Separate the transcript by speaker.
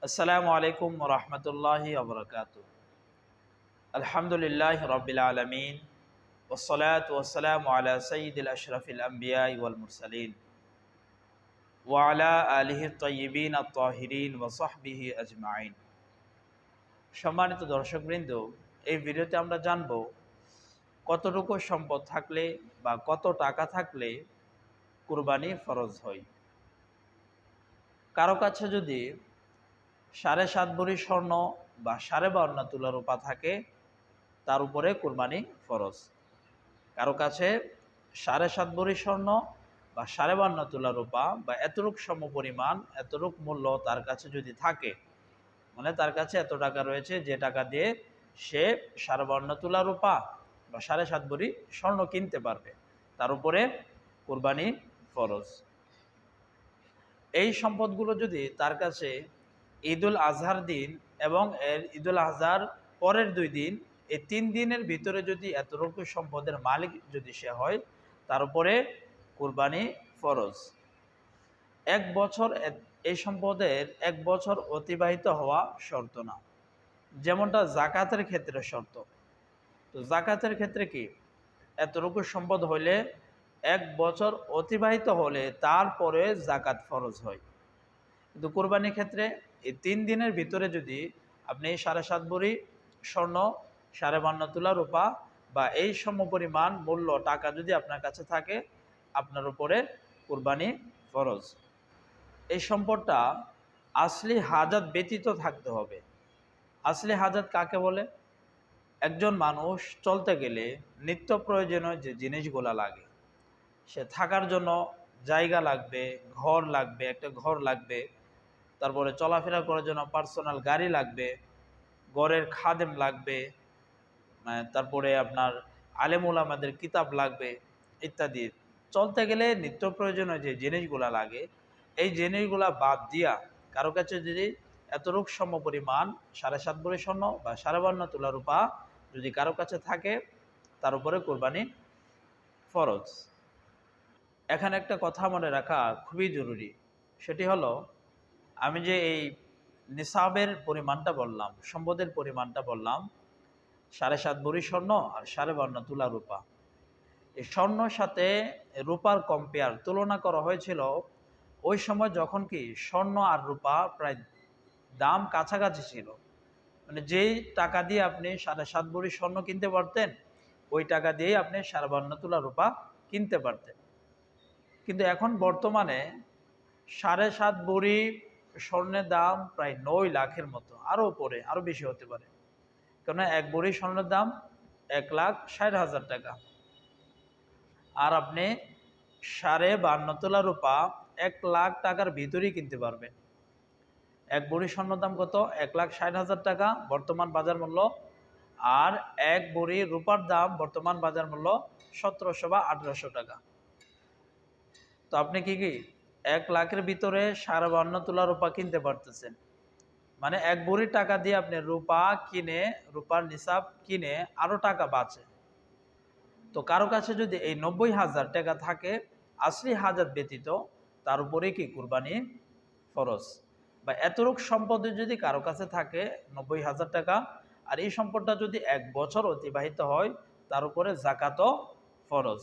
Speaker 1: আসসালামু আলাইকুম ওয়া রাহমাতুল্লাহি ওয়া বারাকাতুহু। আলহামদুলিল্লাহি রাব্বিল আলামিন ওয়াসসালাতু ওয়াসসালামু আলা সাইয়্যিদিল আশরাফিল আমবিয়াই ওয়াল মুরসালিন ওয়া আলা আলিহি তাইয়্যিবিন আত-তাহিরিন ওয়া সাহবিহি আজমাইন। সম্মানিত দর্শকবৃন্দ, এই ভিডিওতে আমরা জানব কতটুকু সম্পদ থাকলে বা কত টাকা থাকলে কুরবানি ফরজ হয়। কারো কাছে যদি 7.5 ভরি স্বর্ণ বা 52.5 তোলা রূপা থাকে, তার উপরে কুরবানি ফরজ। কারো কাছে 7.5 ভরি স্বর্ণ বা 52.5 তোলা রূপা বা এতটুক সমপরিমাণ এতটুক মূল্য তার কাছে যদি থাকে, মানে তার কাছে এত টাকা রয়েছে যে টাকা দিয়ে সে 52.5 তোলা রূপা বা 7.5 ভরি স্বর্ণ কিনতে পারবে, তার উপরে কুরবানি ফরজ। এই সম্পদগুলো যদি তার কাছে ঈদুল আজহার দিন এবং এর ঈদুল আজহার পরের 2 দিন, এই 3 দিনের ভিতরে যদি এতটুকু সম্পদের মালিক যদি সে হয়, তার উপরে কুরবানি ফরজ। 1 বছর এই সম্পদের 1 বছর অতিবাহিত হওয়া শর্ত না, যেমনটা জাকাতের ক্ষেত্রে শর্ত। তো জাকাতের ক্ষেত্রে কি, এতটুকু সম্পদ হইলে 1 বছর অতিবাহিত হলে তারপরে জাকাত ফরজ হয়। কিন্তু কুরবানির ক্ষেত্রে এই 3 দিনের ভিতরে যদি আপনি 7.5 ভরি স্বর্ণ, 52.5 তোলা রূপা বা এই সমপরিমাণ মূল্য টাকা যদি আপনার কাছে থাকে, আপনার উপরে কুরবানি ফরজ। এই সম্পদটা আসলি হাজাত ব্যতীত থাকতে হবে। আসলি হাজাত কাকে বলে? একজন মানুষ চলতে গেলে নিত্য প্রয়োজনীয় যে জিনিসগুলা লাগে, সে থাকার জন্য জায়গা লাগবে, ঘর লাগবে, একটা ঘর লাগবে, তারপরে চলাফেরা করার জন্য পার্সোনাল গাড়ি লাগবে, ঘরের খাদেম লাগবে, তারপরে আপনার আলেম ওলামাদের কিতাব লাগবে ইত্যাদি। চলতে গেলে নিত্য প্রয়োজনীয় যে জিনিসগুলা লাগে, এই জিনিসগুলা বাদ দিয়া কারো কাছে যদি এতটুক সমপরিমাণ 7.5 ভরি স্বর্ণ বা 52.5 তোলা রূপা যদি কারো কাছে থাকে, তার উপরে কুরবানি ফরজ। এখানে একটা কথা মনে রাখা খুবই জরুরি, সেটি হলো, আমি যে এই নিসাবের পরিমাণটা বললাম, সম্পদের পরিমাণটা বললাম, 7.5 ভরি স্বর্ণ আর 52.5 তোলা রূপা, এই স্বর্ণর সাথে রূপার কম্পেয়ার তুলনা করা হয়েছিল ওই সময় যখন কি স্বর্ণ আর রূপা প্রায় দাম কাছাকাছি ছিল। মানে যেই টাকা দিয়ে আপনি 7.5 ভরি স্বর্ণ কিনতে পারতেন, ওই টাকা দিয়েই আপনি 52.5 তোলা রূপা কিনতে পারতেন। কিন্তু এখন বর্তমানে 7.5 ভরি স্বর্ণের দাম প্রায় 9 লাখের মতো, আরও উপরে, আরও বেশি হতে পারে। কেন, 1 ভরি স্বর্ণের দাম 1,60,000 টাকা, আর আপনি 52.5 তোলা রূপা 1 লাখ টাকার ভিতরেই কিনতে পারবেন। 1 ভরি স্বর্ণের দাম কত? 1,60,000 টাকা বর্তমান বাজার মূল্য। আর 1 ভরি রূপার দাম বর্তমান বাজার মূল্য 1700 বা 1800 টাকা। তো আপনি কি 1 লাখের ভিতরে 52.5 তোলা রূপা কিনতে পারতেছেন, মানে 1 ভরি টাকা দিয়ে আপনি রূপা কিনে, রূপার নিসাব কিনে আরও টাকা বাঁচে। তো কারো কাছে যদি এই 90,000 টাকা থাকে আসলি হাজাত ব্যতীত, তার উপরে কি কুরবানি ফরজ। বা এতটুক সম্পদ যদি কারো কাছে থাকে 90,000 টাকা, আর এই সম্পদটা যদি 1 বছর অতিবাহিত হয়, তার উপরে জাকাতও ফরজ।